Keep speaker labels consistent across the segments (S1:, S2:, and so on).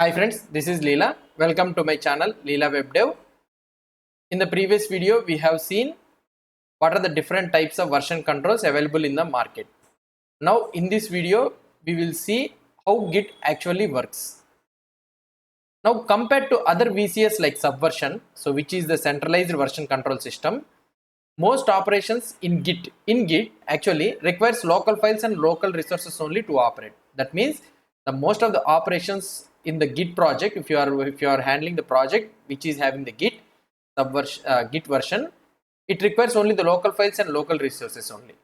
S1: Hi friends, this is Leela. Welcome to my channel Leela Web Dev. In the previous video, we have seen what are the different types of version controls available in the market. Now in this video, we will see how Git actually works. Now compared to other VCS like Subversion, so which is the centralized version control system, most operations in Git actually requires local files and local resources only to operate. That means the most of the operations in the Git project, if you are handling the project which is having the Git version, it requires only the local files and local resources only.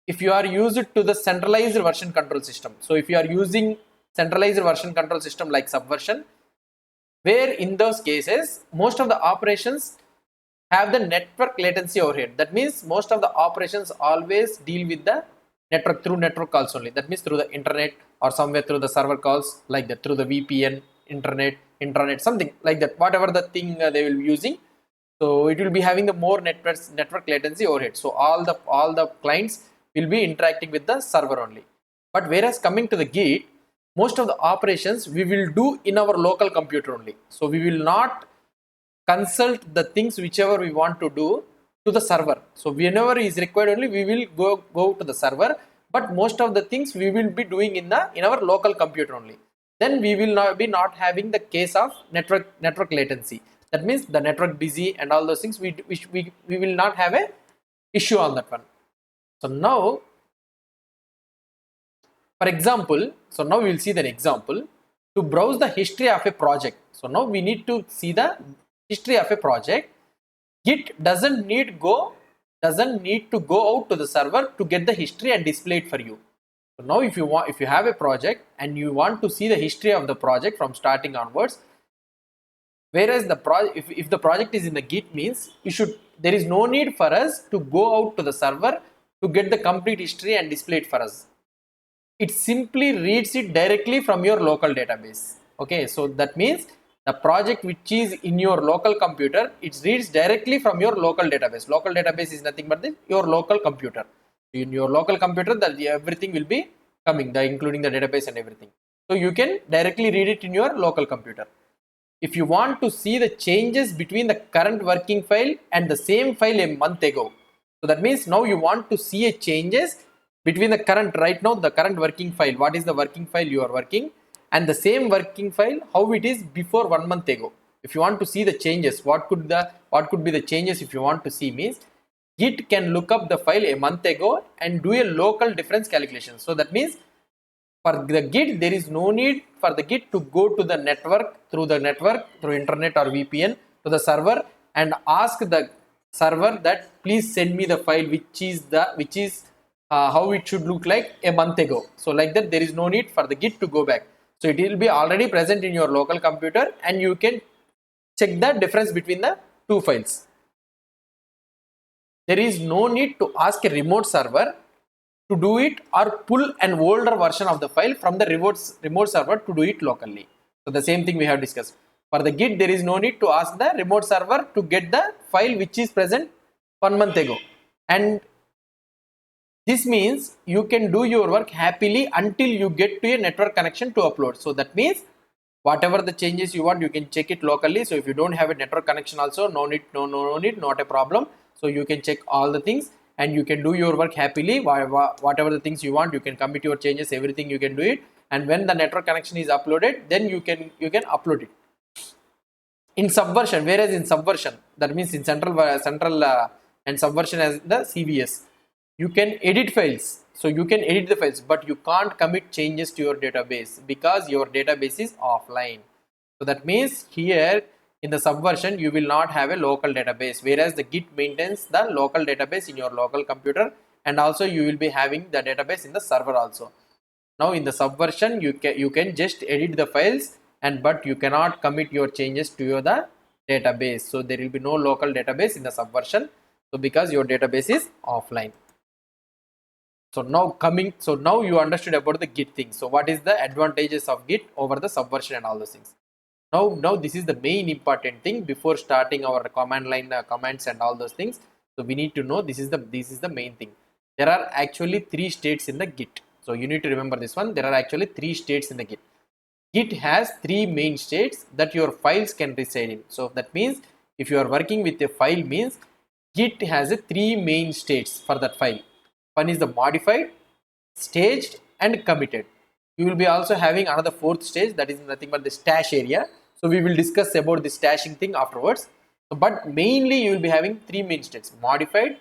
S1: If you are used to the centralized version control system, so if you are using centralized version control system like Subversion, where in those cases most of the operations have the network latency overhead. That means most of the operations always deal with the network through network calls only. That means through the internet or somewhere through the server calls like that, through the VPN, internet, intranet, something like that, whatever the thing they will be using. So it will be having the more network latency overhead. So all the clients will be interacting with the server only. But whereas coming to the Git, most of the operations we will do in our local computer only. So we will not consult the things whichever we want to do to the server. So whenever is required only we will go to the server, but most of the things we will be doing in our local computer only. Then we will not having the case of network latency. That means the network busy and all those things we will not have a issue on that one. So now, for example, so now we will see the example to browse the history of a project. So now we need to see the history of a project. Git doesn't need to go out to the server to get the history and display it for you. So now if you have a project and you want to see the history of the project from starting onwards, whereas if the project is in the Git means there is no need for us to go out to the server to get the complete history and display it for us. It simply reads it directly from your local database. Okay, so that means the project which is in your local computer, it reads directly from your local database. Local database is nothing but your local computer. In your local computer, that everything will be coming, including the database and everything. So you can directly read it in your local computer. If you want to see the changes between the current working file and the same file a month ago, so that means now you want to see a changes between the current, right now the current working file, what is the working file you are working, and the same working file how it is before 1 month ago. If you want to see the changes, what could be the changes if you want to see means, Git can look up the file a month ago and do a local difference calculation. So that means for the Git, there is no need for the Git to go to the network through internet or VPN to the server and ask the server that please send me the file which is how it should look like a month ago. So like that, there is no need for the Git to go back. So it will be already present in your local computer and you can check the difference between the two files. There is no need to ask a remote server to do it or pull an older version of the file from the remote server to do it locally. So the same thing we have discussed. For the Git, there is no need to ask the remote server to get the file which is present 1 month ago. And this means you can do your work happily until you get to a network connection to upload. So that means whatever the changes you want, you can check it locally. So if you don't have a network connection also, no need, not a problem. So you can check all the things and you can do your work happily. Whatever the things you want, you can commit your changes, everything you can do it. And when the network connection is uploaded, then you can upload it. In Subversion, whereas in Subversion, that means in central and Subversion as the CVS, you can edit files. So you can edit the files, but you can't commit changes to your database because your database is offline. So that means here in the Subversion, you will not have a local database, whereas the Git maintains the local database in your local computer, and also you will be having the database in the server also. Now in the Subversion, you can just edit the files, but you cannot commit your changes to the database. So there will be no local database in the Subversion. So because your database is offline. So now you understood about the Git thing. So what is the advantages of Git over the Subversion and all those things. Now this is the main important thing before starting our command line commands and all those things. So we need to know this is the main thing. There are actually 3 states in the Git. So you need to remember this one. There are actually 3 states in the Git. Git has three main states that your files can reside in. So that means if you are working with a file means Git has a three main states for that file. One is the modified, staged and committed. You will be also having another fourth stage, that is nothing but the stash area. So we will discuss about the stashing thing afterwards. But mainly you will be having three main states: modified,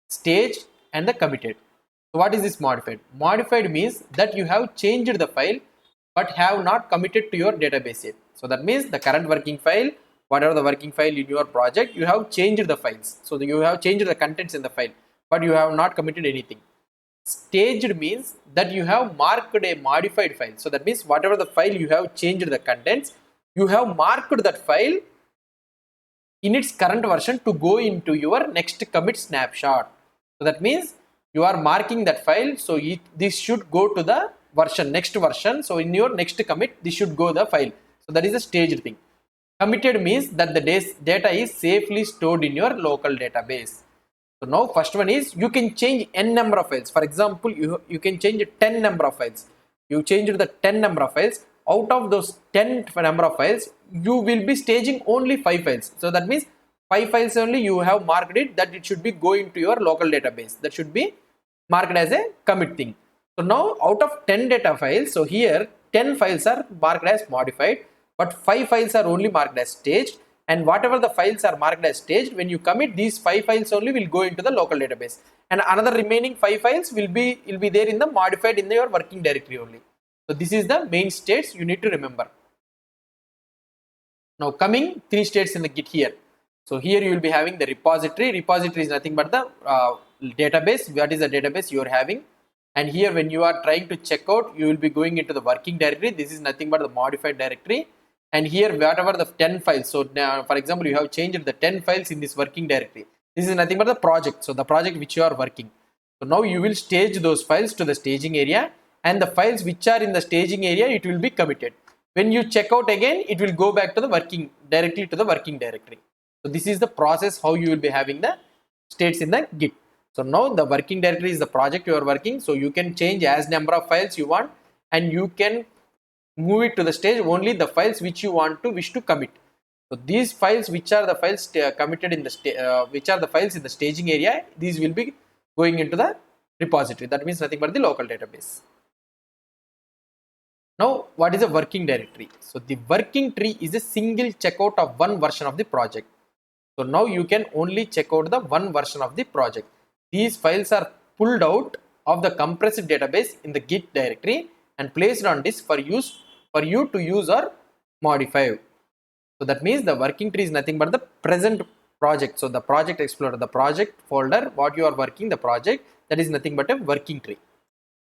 S1: staged and the committed. So what is this modified? Modified means that you have changed the file but have not committed to your database yet. So that means the current working file, whatever the working file in your project, you have changed the files. So you have changed the contents in the file, but you have not committed anything. Staged means that you have marked a modified file. So that means whatever the file you have changed the contents, you have marked that file in its current version to go into your next commit snapshot. So that means you are marking that file, so this should go to the next version. So in your next commit, this should go the file. So that is a staged thing. Committed means that the data is safely stored in your local database. So now first one is you can change n number of files. For example, you can change 10 number of files. You changed the 10 number of files. Out of those 10 number of files, you will be staging only 5 files. So that means 5 files only you have marked it that it should be going to your local database. That should be marked as a commit thing. So now out of 10 data files, so here 10 files are marked as modified, but 5 files are only marked as staged, and whatever the files are marked as staged, when you commit, these 5 files only will go into the local database, and another remaining 5 files will be there in the modified in your working directory only. So this is the main states you need to remember. Now coming 3 states in the Git here. So here you will be having the repository. Repository is nothing but the database. What is the database you are having? And here when you are trying to check out, you will be going into the working directory. This is nothing but the modified directory. And here whatever the 10 files. So now, for example, you have changed the 10 files in this working directory. This is nothing but the project. So the project which you are working. So now you will stage those files to the staging area, and the files which are in the staging area, it will be committed. When you check out again, it will go back to the working directly to the working directory. So this is the process how you will be having the states in the Git. So now the working directory is the project you are working. So you can change as number of files you want, and you can move it to the stage only the files which you wish to commit. So these files which are the files committed in the which are the files in the staging area, these will be going into the repository. That means nothing but the local database. Now what is a working directory? So the working tree is a single checkout of one version of the project. So now you can only check out the one version of the project. These files are pulled out of the compressed database in the Git directory and placed on disk for you to use or modify. So that means the working tree is nothing but the present project. So the project explorer, the project folder, what you are working, the project, that is nothing but a working tree.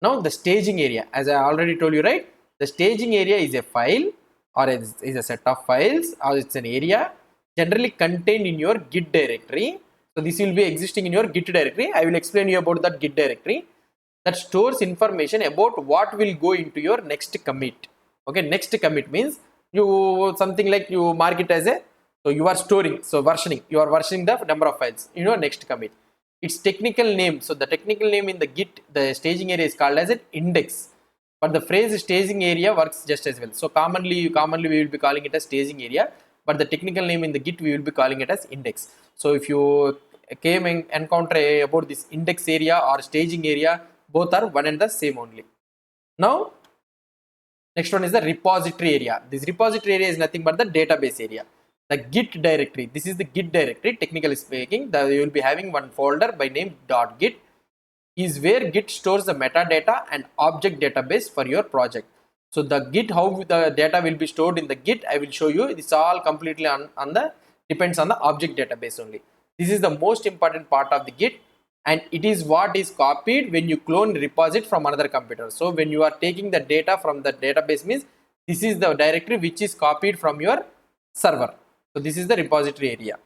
S1: Now the staging area, as I already told you, right? The staging area is a file, or is a set of files, or it's an area generally contained in your Git directory. So this will be existing in your Git directory. I will explain you about that Git directory that stores information about what will go into your next commit. Okay, next commit means you something like you mark it as a, so you are storing, so versioning, you are versioning the number of files in your next commit. Its technical name, so the technical name in the Git, the staging area is called as an index, but the phrase staging area works just as well. So commonly we will be calling it as staging area, but the technical name in the Git we will be calling it as index. So if you came and encounter about this index area or staging area, both are one and the same only. Now next one is the repository area. This repository area is nothing but the database area. The Git directory, this is the Git directory, technically speaking. You will be having one folder by name .git, is where Git stores the metadata and object database for your project. So the Git, how the data will be stored in the Git, I will show you. It's all completely depends on the object database only. This is the most important part of the Git, and it is what is copied when you clone repository from another computer. So when you are taking the data from the database means this is the directory which is copied from your server. So this is the repository area.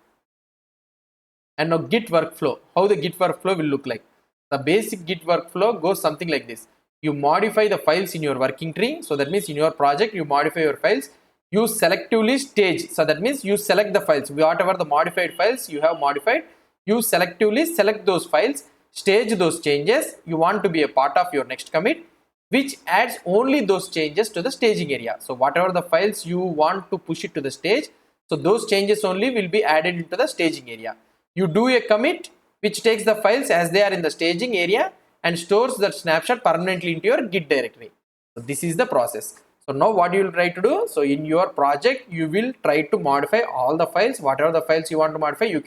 S1: And now Git workflow, how the Git workflow will look like. The basic Git workflow goes something like this. You modify the files in your working tree. So that means in your project you modify your files. You selectively stage. So that means you select the files, whatever the modified files you have modified, you selectively select those files, stage those changes you want to be a part of your next commit. which adds only those changes to the staging area. So whatever the files you want to push it to the stage, so those changes only will be added into the staging area. You do a commit which takes the files as they are in the staging area and stores that snapshot permanently into your Git directory. So this is the process. So now what you will try to do, so in your project you will try to modify all the files, whatever the files you want to modify, you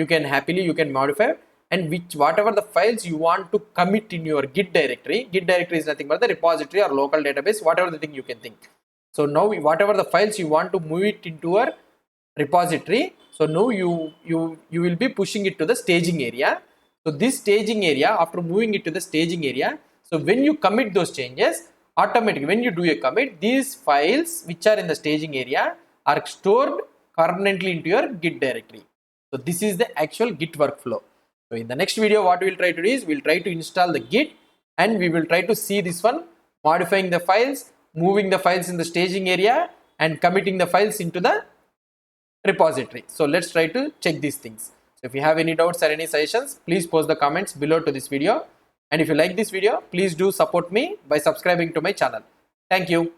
S1: can happily modify, and whatever the files you want to commit in your Git directory is nothing but the repository or local database, whatever the thing you can think. So now whatever the files you want to move it into a repository, so now you will be pushing it to the staging area. So this staging area, after moving it to the staging area, so when you commit those changes, automatically when you do a commit, these files which are in the staging area are stored permanently into your Git directory. So this is the actual Git workflow. So in the next video, what we will try to do is we will try to install the Git, and we will try to see this one, modifying the files, moving the files in the staging area, and committing the files into the repository. So let's try to check these things. So if you have any doubts or any suggestions, please post the comments below to this video. And if you like this video, please do support me by subscribing to my channel. Thank you.